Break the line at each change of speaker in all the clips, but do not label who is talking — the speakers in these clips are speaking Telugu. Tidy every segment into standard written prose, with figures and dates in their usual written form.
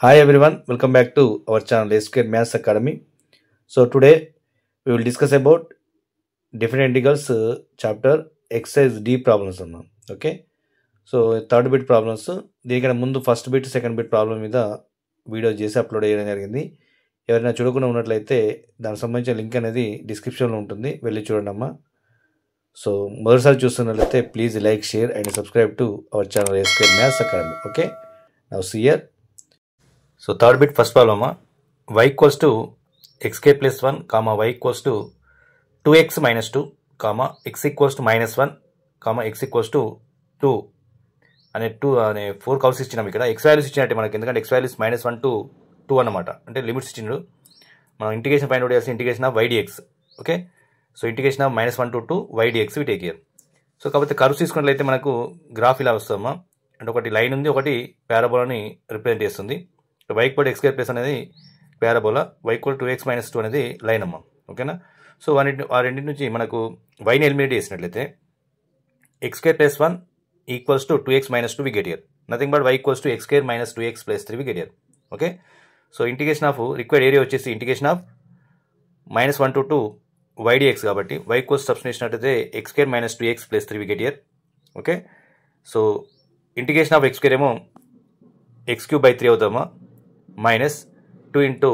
Hi everyone, welcome back to our channel SQL Maths Academy. So today we will discuss about different integrals chapter exercise D problems అన్నాం. Okay, so third bit problems దీనికన్నా ముందు first bit second bit problem మీద వీడియో చేసి అప్లోడ్ చేయడం జరిగింది. ఎవరైనా చూడకుండా ఉన్నట్లయితే దానికి సంబంధించిన లింక్ అనేది డిస్క్రిప్షన్లో ఉంటుంది, వెళ్ళి చూడండి అమ్మా. సో మొదటిసారి చూస్తున్నట్లయితే please like, share and subscribe to our channel SQL Maths Academy. Okay, now see here. So third bit first problem, y equals to xk plus 1 comma y equals to 2x minus 2 comma x equals to minus 1 comma x equals to 2 అనే 2 అనే 4 కౌల్స్ ఇచ్చినాం. ఇక్కడ x వాల్యూస్ ఇచ్చినట్టే మనకి, ఎందుకంటే x వాల్యూస్ -1 to 2 అన్నమాట, అంటే లిమిట్స్ ఇచ్చిండు. మనం ఇంటిగ్రేషన్ ఫైండ్ అవుట్ చేయాల్సిన integration of y dx. Okay, so integration of -1 to 2 y dx we take here. So కాకపోతే కర్వ్స్ తీసుకున్నట్లయితే మనకు గ్రాఫ్ ఇలా వస్తామా, అంటే ఒకటి లైన్ ఉంది, ఒకటి పారాబోలాని రిప్రజెంట్ చేస్తుంది. y equal to x square plus అనేది పారాబోలా, y ఈక్వల్ టు 2x - 2 అనేది లైన్ అమ్మ. ఓకేనా, సో ఆ రెండింటి నుంచి మనకు వైని ఎలిమినేట్ చేసినట్లయితే x square plus 1 equals to 2x - 2 we get here. Nothing but y equals to x square - 2x + 3 we get here. Okay, so integration of required area వచ్చేసి integration of -1 to 2 y dx కాబట్టి y ఈక్వల్స్ సబ్స్టిట్యూషన్ అయితే x square - 2x + 3 we get here. Okay, so integration of x square ఏమో x³/3 అవుతామా, మైనస్ 2 ఇంటూ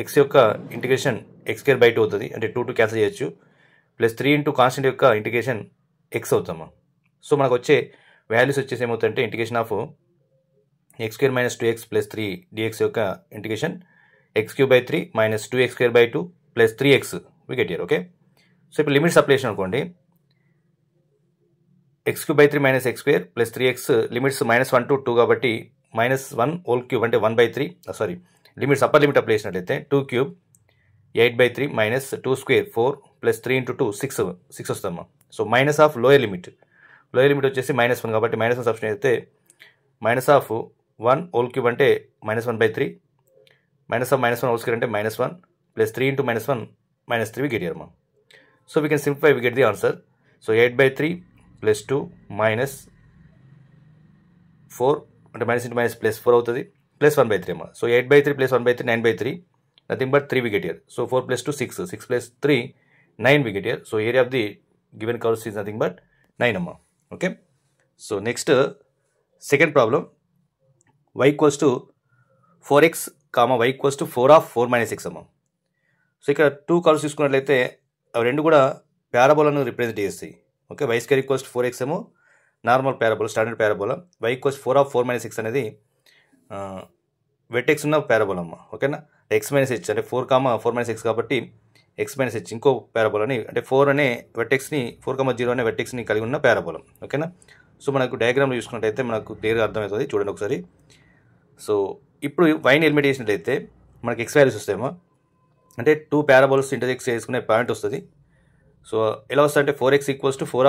ఎక్స్ యొక్క ఇంటిగ్రేషన్ x²/2 అవుతుంది, అంటే 2 క్యాన్సిల్ చేయొచ్చు, ప్లస్ 3 ఇంటూ కాన్స్టెంట్ యొక్క ఇంటిగ్రేషన్ x అవుతామా. సో మనకు వచ్చే వాల్యూస్ వచ్చేసి ఏమవుతుందంటే integration of x² - 2x + 3 dx యొక్క integration x³/3 - 2x²/2 + 3x we get here. Okay, so ఇప్పుడు లిమిట్స్ అప్లై చేసిన అనుకోండి, x³/3 - x² + 3x limits -1 to 2 కాబట్టి -1³ అంటే 1/3, sorry limits upper limit apply చేసినట్లయితే 2³ 8/3 - 2² 4 + 3 × 2 6 వస్తామా. So minus of lower limit వచ్చేసి -1 కాబట్టి -1 సబ్స్టిట్యూట్ అయితే -1³ అంటే -1/3 -1² అంటే -1 + 3 × -1 -3 వి గెట్ హియర్ మా. So we can simplify, we get the answer. So 8/3 + 2 -4 అంటే -+4 అవుతుంది, ప్లస్ 1/3 అమ్మా. So 8/3 + 1/3 9/3, nothing but 3 we get here. So 4 + 2 6 + 3 9 we get here. So area of the given curves is nothing but 9 అమ్మా. Okay, so next second problem, y equals to 4x y equals to 4 - 6 అమ్మా. సో ఇక్కడ 2 కర్వ్స్ తీసుకున్నట్లయితే అవి రెండు కూడా పారాబోలాను రిప్రజెంట్ చేస్తాయి. ఓకే, y² = 4x ఏమో normal parabola, standard parabola, y equals 4 - 6 అనేది వెటెక్స్ ఉన్న పారాబోలా అమ్మ. ఓకేనా, x - h అంటే 4 - 6 కాబట్టి x - h ఇంకో పారాబోలాని, అంటే 4 అనే వెటెక్స్ని 4, 0 అనే వెటెక్స్ని కలిగి ఉన్న పారాబోలా. ఓకేనా, సో మనకు డయాగ్రామ్లో చూసుకున్నట్టయితే మనకు క్లియర్గా అర్థమవుతుంది, చూడండి ఒకసారి. సో ఇప్పుడు వైని ఎలిమినేట్ చేసినట్లయితే మనకి x వాల్యూస్ వస్తాయేమో, అంటే 2 పారాబోల్స్ ఇంటర్సెక్ట్ చేసుకునే పాయింట్ వస్తుంది. సో ఎలా వస్తుంది అంటే 4x ఈక్వల్స్ టు 4 -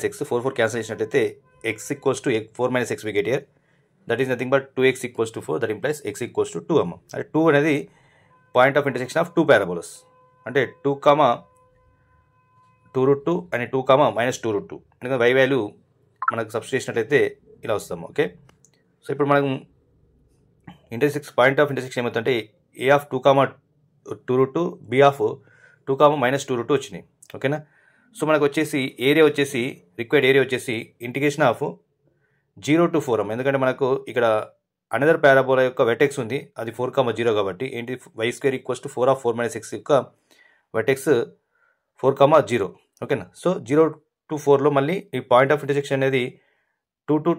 6 4 క్యాన్సిల్ చేసినట్లయితే x equals to 4 - 6 we get here. That is nothing but 2x equals to 4, that implies x equals to 2 అమ్మ. అంటే 2 అనేది point of intersection of 2 parabolas, అంటే 2, 2√2 అని 2, -2√2, ఎందుకంటే y వాల్యూ మనకు సబ్స్టిట్యూట్ చేసినట్లయితే ఇలా వస్తాము. ఓకే, సో ఇప్పుడు మనం పాయింట్ ఆఫ్ ఇంటర్సెక్షన్ ఏమవుతుందంటే a ఆఫ్ 2, 2√2 b ఆఫ్ 2, -2√2 వచ్చినాయి. ఓకేనా, సో మనకు వచ్చేసి ఏరియా వచ్చేసి రిక్వైర్డ్ ఏరియా వచ్చేసి ఇంటిగ్రేషన్ ఆఫ్ 0 to 4 అమ్మ. ఎందుకంటే మనకు ఇక్కడ అనదర్ పారాబోలా యొక్క వెటెక్స్ ఉంది, అది 4, 0 కాబట్టి ఏంటి y² = 4 - 6 యొక్క వెటెక్స్ 4, 0. ఓకేనా, సో 0 to 4లో మళ్ళీ ఈ పాయింట్ ఆఫ్ ఇంటర్సెక్షన్ అనేది 2 to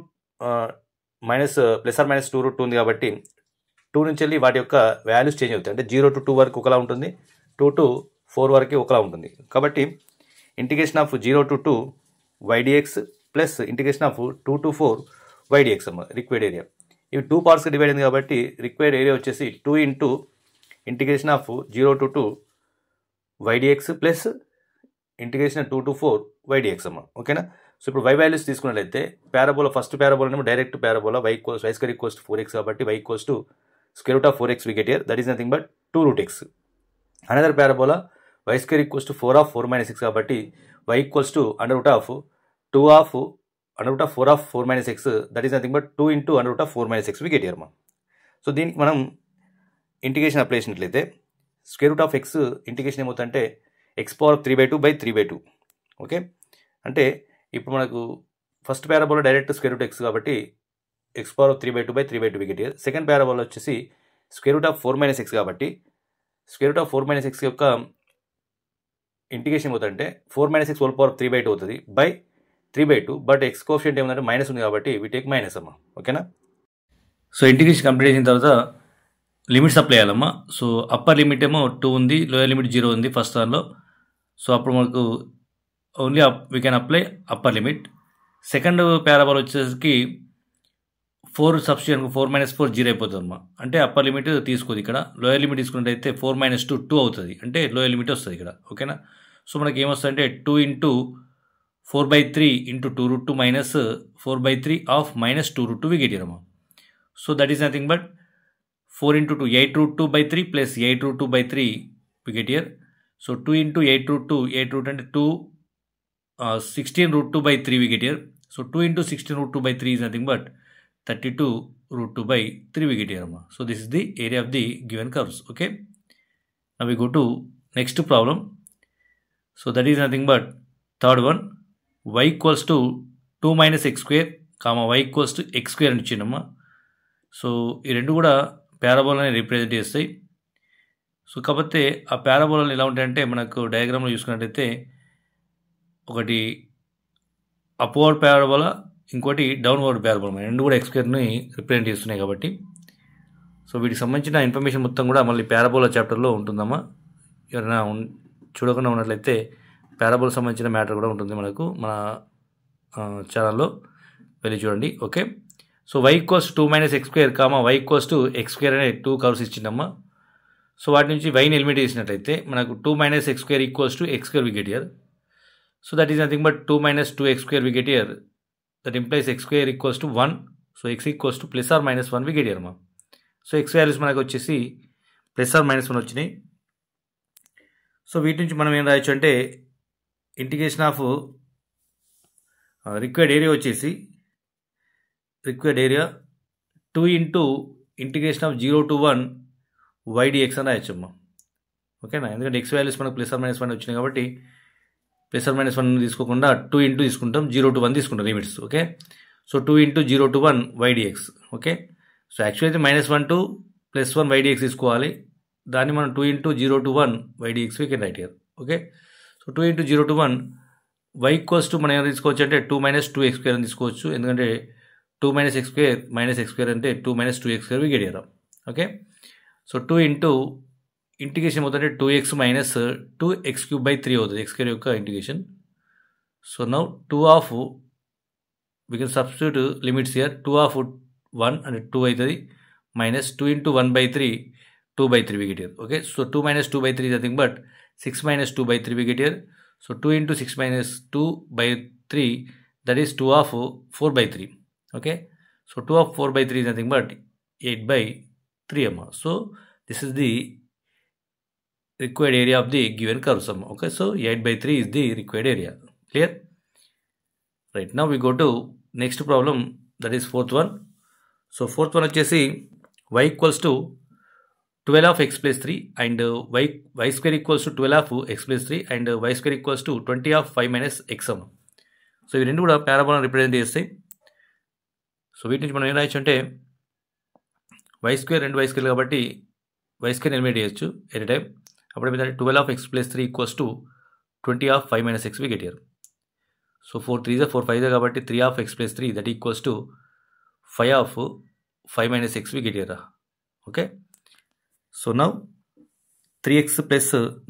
±2√2 ఉంది కాబట్టి 2 నుంచి వెళ్ళి వాటి యొక్క వాల్యూస్ చేంజ్ అవుతాయి, అంటే 0 to 2 వరకు ఒకలా ఉంటుంది, 2 to 4 వరకు ఒకలా ఉంటుంది. కాబట్టి integration of 0 to 2 y dx plus integration of 2 to 4 y dx అమ్మ రిక్వైర్డ్ ఏరియా. ఇవి 2 పార్ట్స్గా డివైడ్ అయింది కాబట్టి రిక్వైర్డ్ ఏరియా వచ్చేసి 2 into integration of 0 to 2 y dx plus integration 2 to 4 y dx అమ్మ. ఓకేనా, సో ఇప్పుడు y వాల్యూస్ తీసుకున్నట్లయితే పారాబోలా, ఫస్ట్ పారాబోలా ఏమో డైరెక్ట్ పారాబోలా, y² = 4x కాబట్టి y equals to √4x we get here, that is nothing but 2√x. Another parabola y² = 4 - 6 కాబట్టి y equals to √2 of 4 - 6, that is nothing but 2 into √4 - 6 we get here మా. సో దీనికి మనం ఇంటిగ్రేషన్ అప్లై చేసినట్లయితే square root of x integration ఏమవుతుందంటే ఎక్స్ పవర్ 3/2/3/2. ఓకే, అంటే ఇప్పుడు మనకు first parabola direct square root X కాబట్టి X power 3/2/3/2 we get here. Second parabola వచ్చేసి స్క్వేర్ రూట్ ఆఫ్ 4 - x కాబట్టి స్క్వేర్ రూట్ ఆఫ్ 4 - x యొక్క ఇంటిగ్రేషన్ ఏమవుతుందంటే 4 - x హోల్ పవర్ 3/2 అవుతుంది బై 3/2. బట్ ఎక్స్ కోఎఫిషియంట్ ఏమంటే మైనస్ ఉంది కాబట్టి వి టేక్ మైనస్ అమ్మా. ఓకేనా, సో ఇంటిగ్రేషన్ కంప్లీట్ చేసిన తర్వాత లిమిట్స్ అప్లై చేయాలమ్మా. సో అప్పర్ లిమిట్ ఏమో 2 ఉంది, లోయర్ లిమిట్ 0 ఉంది ఫస్ట్ దానిలో. సో అప్పుడు మనకు only we can apply upper limit. Second parabola వచ్చేసరికి 4 సబ్స్టిట్యూషన్ 4 - 4 0 అయిపోతుంది అమ్మా. అంటే అప్పర్ లిమిట్ తీసుకోదు ఇక్కడ. లోయర్ లిమిట్ తీసుకున్నట్టయితే 4 - 2 2 అవుతుంది, అంటే లోయర్ లిమిట్ వస్తుంది ఇక్కడ. ఓకేనా, సో మనకి ఏమొస్తుంది అంటే 2 × 4/3 × 2√2 minus 4/3 of minus 2√2 we get here అమ్మా. So that is nothing but 4 × 2 8√2/3 plus 8√2/3 we get here. So 2 × 8√2 8 అంటే 2 16√2/3 we get here. So 2 × 16√2/3 is nothing but 32√2/3 we get here amma. So this is the area of the given curves. Okay, now we go to next problem. So that is nothing but third one, y equals to 2 - x square comma y equals to x square అని ఇచ్చిందమ్మా. సో ఈ రెండు కూడా పారాబోలాని రిప్రజెంట్ చేస్తాయి. సో కాకపోతే ఆ పారాబోలాలు ఎలా ఉంటాయంటే మనకు డయాగ్రామ్లో చూసుకున్నట్టయితే ఒకటి అప్వర్డ్ పారాబోలా, ఇంకోటి డౌన్వర్డ్ పారాబోలా, రెండు కూడా ఎక్స్ స్క్వేర్ని రిప్రజెంట్ చేస్తున్నాయి కాబట్టి. సో వీటికి సంబంధించిన ఇన్ఫర్మేషన్ మొత్తం కూడా మళ్ళీ పారాబోలా చాప్టర్లో ఉంటుందమ్మా. ఎవరైనా చూడకుండా ఉన్నట్లయితే పారాబోలా సంబంధించిన మ్యాటర్ కూడా ఉంటుంది మనకు మన ఛానల్లో వెళ్ళి చూడండి. Okay, so y equals 2 - x square comma y equals to x square అనే 2 కర్వ్స్ ఇచ్చిందమ్మా. సో వాటి నుంచి yని ఎలిమినేట్ చేసినట్లయితే మనకు 2 - x square equals to x square we get here. So that is nothing but 2 - 2x square we get here. That implies x square equals to 1. So x equals to plus or minus 1 we get here అమ్మా. సో x వాల్యూస్ మనకు వచ్చేసి ప్లస్ ఆర్ మైనస్ 1 వచ్చినాయి. సో వీటి నుంచి మనం ఏం రాయొచ్చు అంటే ఇంటిగ్రేషన్ ఆఫ్ రిక్వైర్డ్ ఏరియా వచ్చేసి required area 2 × integration of 0 to 1 ydx అని రాయొచ్చు అమ్మా. ఓకేనా, ఎందుకంటే x వాల్యూస్ మనకు ప్లస్ ఆర్ మైనస్ 1 వచ్చినాయి కాబట్టి ప్లస్ ఆర్ మైనస్ 1 తీసుకోకుండా 2 × తీసుకుంటాం, 0 to 1 తీసుకుంటాం limits. Okay, so 2 × 0 to 1 ydx. Okay, so actually అయితే -1 to +1 ydx తీసుకోవాలి. దాన్ని మనం 2 × 0 to 1 ydx we can write here. Okay, so 2 × 0 to 1 y equals to మనం ఏమైనా తీసుకోవచ్చు అంటే 2 - 2x square అని తీసుకోవచ్చు. ఎందుకంటే 2 - x square - x square అంటే 2 - 2x square we get here. Okay, so 2 × integration అవుతుంటే 2x - 2x³/3 అవుతుంది x square యొక్క integration. So now 2 of we can substitute limits here. 2 of 1 అంటే 2 అవుతుంది, minus 2 × 1/3 2/3 we get here. Okay, so 2 - 2/3 is nothing but 6 - 2/3 we get here. So 2 × 6 - 2/3 that is 2 of 4/3. Okay, so 2 of 4/3 is nothing but 8/3 amma. So this is the required area of the given curve sum. Okay, so 8/3 is the required area. Clear? Right, now we go to next problem, that is fourth one. So fourth one వచ్చేసి y equals to 12 of x plus 3 and y square equals to 12 of x plus 3 and y square equals to 20 of 5 - x అమ్మ. సో ఇవి రెండు కూడా పారాబోలా రిప్రజెంట్ చేస్తాయి. సో వీటి నుంచి మనం ఏం రాయొచ్చు అంటే y square రెండు y square కాబట్టి y square ఎలిమినేట్ చేయొచ్చు ఎనీ టైం. అప్పుడు ఏమైందంటే 12 of x plus 3 equals to 20 of 5 - x we get here. So 4 3 is 4 5 కాబట్టి 3 of x plus 3 that equals to 5 of 5 - x we get here. Okay, so now 3x plus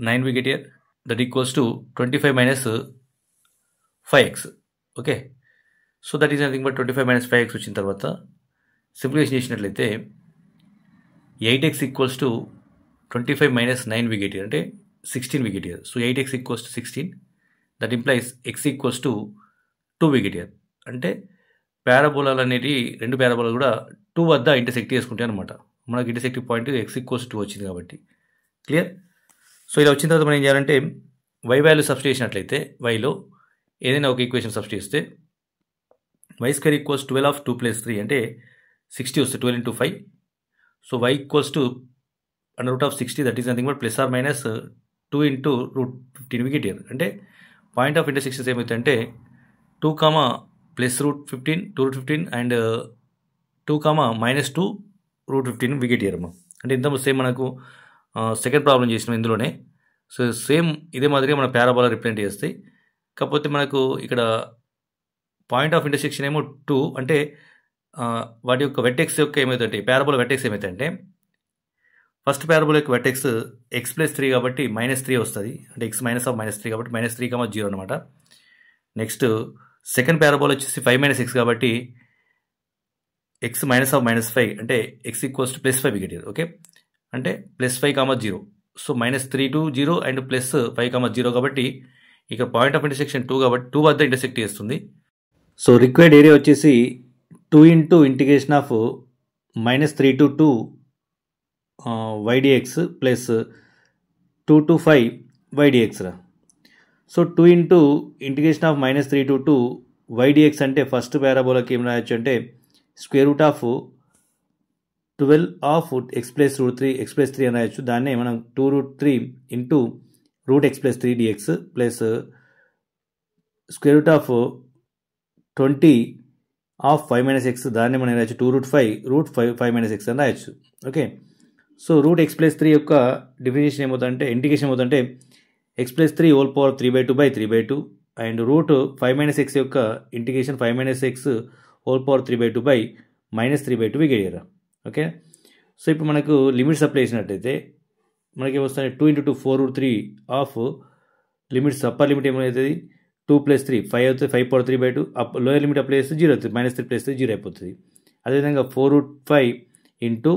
9 we get here, that equals to 25 - 5x. Okay, so that is nothing but 25 - 5x వచ్చిన తర్వాత సింప్లిఫికేషన్ చేసినట్లయితే 8x equals to 25 - 9 we get here అంటే 16 we get here. So 8x equals to 16, that implies x equals to 2 we get here. అంటే పారాబోలాలు అనేవి రెండు పారాబోలాలు కూడా 2 వద్ద ఇంటర్సెక్ట్ చేసుకుంటాయి అనమాట. మనకి ఇంటర్సెక్టివ్ పాయింట్ x ఈక్వల్స్ 2 వచ్చింది కాబట్టి. క్లియర్? సో ఇలా వచ్చిన తర్వాత మనం ఏం చేయాలంటే y వాల్యూ సబ్స్టిట్యూట్ చేసినట్లయితే yలో ఏదైనా ఒక ఈక్వేషన్ సబ్స్టిట్యూట్ చేస్తే y² ఈక్వల్స్ 12 of 2 + 3 అంటే 60 వస్తుంది, 12 × 5. So y equals to under root of 60, that is nothing but plus or minus 2 into root 15 we get here. అంటే పాయింట్ ఆఫ్ ఇంటర్సెక్షన్స్ ఏమైతే 2 comma plus root 15 2 root 15 and 2 comma minus 2 root 15 we get here అమ్మా. అంటే ఇంత సేమ్ మనకు సెకండ్ ప్రాబ్లం చేసినాం ఇందులోనే. సో సేమ్ ఇదే మాదిరిగా మన పారాబోలా రిప్రజెంట్ చేస్తాయి. కాకపోతే మనకు ఇక్కడ పాయింట్ ఆఫ్ ఇంటర్సెక్షన్ ఏమో 2, అంటే వాటి యొక్క వెర్టెక్స్ యొక్క ఏమైతే పారాబోలా వెర్టెక్స్ ఏమైతే ఫస్ట్ పారాబోలా యొక్క వెర్టెక్స్ ఎక్స్ ప్లస్ 3 కాబట్టి -3 వస్తుంది. అంటే ఎక్స్ మైనస్ ఆఫ్ -3 కాబట్టి -3, 0 అనమాట. నెక్స్ట్ సెకండ్ పారాబోలా వచ్చేసి 5 - x కాబట్టి ఎక్స్ మైనస్ ఆఫ్ -5 అంటే X equals to +5 wicket. Okay, అంటే +5, 0. సో -3 to 0 అండ్ +5, 0 కాబట్టి ఇక పాయింట్ ఆఫ్ ఇంటర్సెక్షన్ 2 కాబట్టి 2 వద్ద ఇంటర్సెక్ట్ చేస్తుంది. సో రిక్వైర్డ్ ఏరియా వచ్చేసి 2 into integration of -3 to 2 ydx plus 2 to 5 ydx రా. So 2 into integration of -3 to 2 ydx అంటే ఫస్ట్ పారాబోలాకి ఏం రాయొచ్చు అంటే square root of 12 of X plus root 3 అని రాయొచ్చు. దాన్నే మనం 2√3 into root x plus 3 dx plus square root of 20 of 5 - x, దాన్ని మనం రాయొచ్చు 2√5 రూట్ 5 - x అని రాయొచ్చు. Okay, so root x plus 3 యొక్క డిఫినేషన్ ఏమవుతుందంటే ఇంటిగ్రేషన్ ఏమవుతుందంటే x plus 3 whole power 3/2 and root 5 - x యొక్క integration 5 - x whole power 3/2 -3/2 we get. Okay, so ఇప్పుడు మనకు లిమిట్స్ అప్లై చేసినట్టయితే మనకి ఏమొస్తుంది 2 × 2 4√3 ఆఫ్ లిమిట్స్ అప్పర్ లిమిట్ ఏమవుతుంది 2 + 3 5 అవుతుంది, 5/3/2. లోయర్ లిమిట్ అప్లై చేస్తే 0 అవుతుంది, -3 + 3 0 అయిపోతుంది. అదేవిధంగా 4√5 ఇంటూ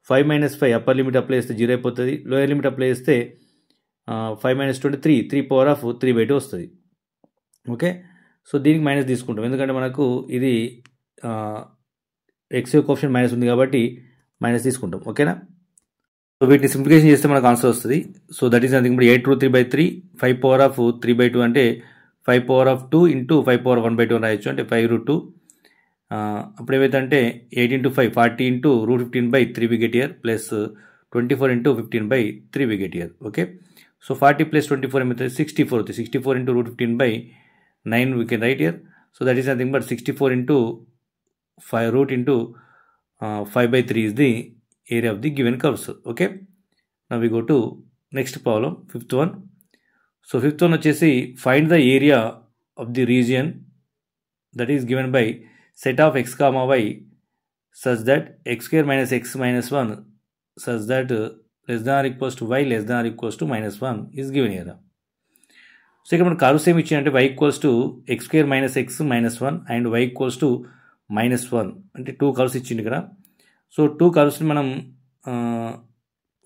5 - 5 అప్పర్ లిమిట్ అప్లై చేస్తే 0 అయిపోతుంది. లోయర్ లిమిట్ అప్లై చేస్తే 5 - 23 3/3/2 వస్తుంది. ఓకే, సో దీనికి మైనస్ తీసుకుంటాం ఎందుకంటే మనకు ఇది ఎక్స్ యొక్క ఆప్షన్ మైనస్ ఉంది కాబట్టి మైనస్ తీసుకుంటాం. ఓకేనా, సో వీటిని సింప్లిఫికేషన్ చేస్తే మనకు ఆన్సర్ వస్తుంది. So that is nothing but 8√3/3 5/3/2 అంటే 5/2 ఇంటూ 5/1/2 అని రాయొచ్చు. అంటే 5√2. అప్పుడు ఏమైతే అంటే 8 × 5 40 into root 15/3 we get here plus 24 into 15/3 we get here. Okay, so 40 + 24 ఏమవుతుంది 64 అవుతుంది. 64 into root 15/9 we can write here. So that is nothing but 64 into 5 root into 5/3 is the area of the given curves. Okay, now we go to next problem, fifth one. So fifth one వచ్చేసి find the area of the region that is given by set of x, y such that x² - x - 1 such that less than or equals to y less than or equals to -1 is given here. So ఇక్కడ మన కర్వ్స్ ఏమి ఇచ్చాయంటే y equals to x² - x - 1 and y equals to -1 అంటే 2 కర్వ్స్ ఇచ్చింది ఇక్కడ. సో 2 కర్వ్స్ని మనం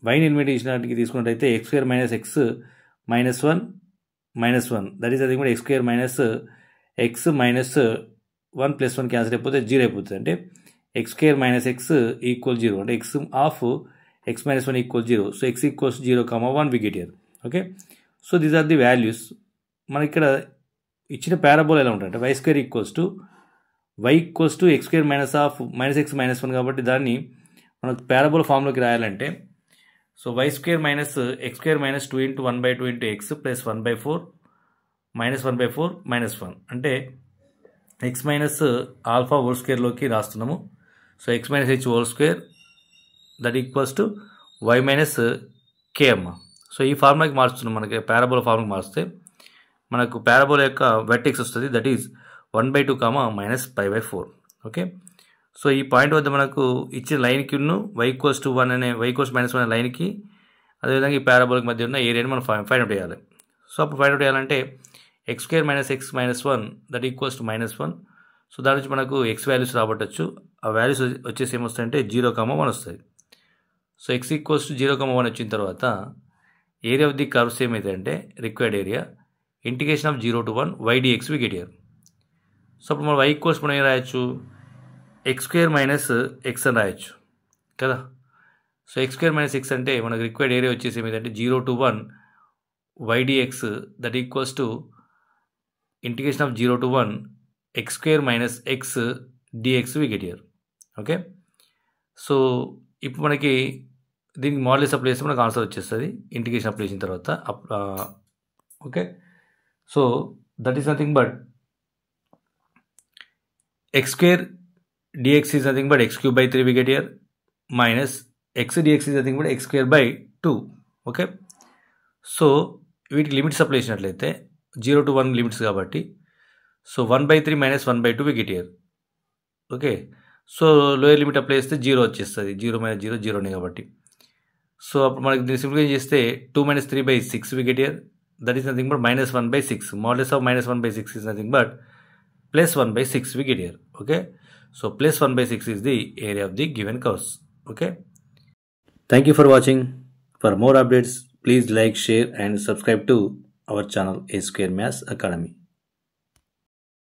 వైని ఎలిమినేట్ చేసినట్టుగా తీసుకున్నట్టయితే x² - x - 1 -1 దట్ ఈస్ అది కూడా x² - x - 1 + 1 క్యాన్సిల్ అయిపోతే 0 అయిపోతుంది. అంటే x² - x ఈక్వల్ 0 అంటే x of x - 1 equal 0. So x equals 0, 1 we get here. Okay, so these are the values. మనకి ఇక్కడ ఇచ్చిన పారాబోలా ఎలా ఉంటుంది అంటే y² equals to x² - x - 1 కాబట్టి దాన్ని మనకు పారాబోలా ఫామ్లోకి రాయాలంటే so y² - x² - 2 × 1/2 × x plus 1/4 -1/4 -1 అంటే x మైనస్ ఆల్ఫా హోల్ స్క్వేర్లోకి రాస్తున్నాము. So x - h whole square that equals to y - k అమ్మ. సో ఈ ఫార్ములాకి మార్చుతున్నాం. మనకి పారాబోలా ఫార్ములాకి మారిస్తే మనకు పారాబోలా యొక్క వెర్టెక్స్ వస్తుంది దట్ ఈజ్ 1/2 -π/4. ఓకే, సో ఈ పాయింట్ వద్ద మనకు ఇచ్చిన లైన్కి y ఈక్వల్స్ టు 1 అనే y ఈక్వల్స్ -1 అనే లైన్కి అదేవిధంగా ఈ పారాబోలాకి మధ్య ఉన్న ఏరియాని మనం ఫైండ్ అవుట్ చేయాలి. సో అప్పుడు ఫైండ్ అవుట్ చేయాలంటే x² - x - 1 that equals to -1. So దాని నుంచి మనకు x వాల్యూస్ రాబట్టచ్చు. ఆ వాల్యూస్ వచ్చేసి ఏమొస్తాయంటే 0, 1 వస్తుంది. సో x ఈక్వల్స్ టు 0, 1 వచ్చిన తర్వాత ఏరియా ఆఫ్ ది కర్వ్స్ ఏమైతే అంటే required area integration of 0 to 1 y dx we get here. So అప్పుడు మనం y ఈక్వల్స్ మనం ఏం రాయొచ్చు x² - x అని రాయొచ్చు కదా. సో x² - x అంటే మనకు రిక్వైర్డ్ ఏరియా వచ్చేసి ఏమైందంటే 0 to 1 y dx that equals to integration of 0 to 1 x² - x dx we get here. Okay, so ఇప్పుడు మనకి దీనికి మాడ్యులస్ అప్లై చేస్తే మనకు ఆన్సర్ వచ్చేస్తుంది ఇంటిగ్రేషన్ అప్లై చేసిన తర్వాత. Okay, so that is nothing but x square dx is nothing but x cube by 3 we get here, minus x dx is nothing but x square by 2. Okay, so వీటికి లిమిట్స్ అప్లై చేసినట్లయితే 0 to 1 లిమిట్స్ కాబట్టి, so 1/3 minus 1/2 we get here. Okay, so lower limit apply చేస్తే 0 వచ్చేస్తుంది, 0 minus 0 0నే కాబట్టి. సో అప్పుడు మనకి దీన్ని సింప్లిఫై చేస్తే 2 minus 3/6 we get here, that is nothing but minus 1/6. Modulus of minus 1/6 is nothing but plus 1/6 we get here. Okay, so plus 1/6 is the area of the given curves. Okay, thank you for watching. For more updates, please like, share and subscribe to our channel A Square Maths Academy.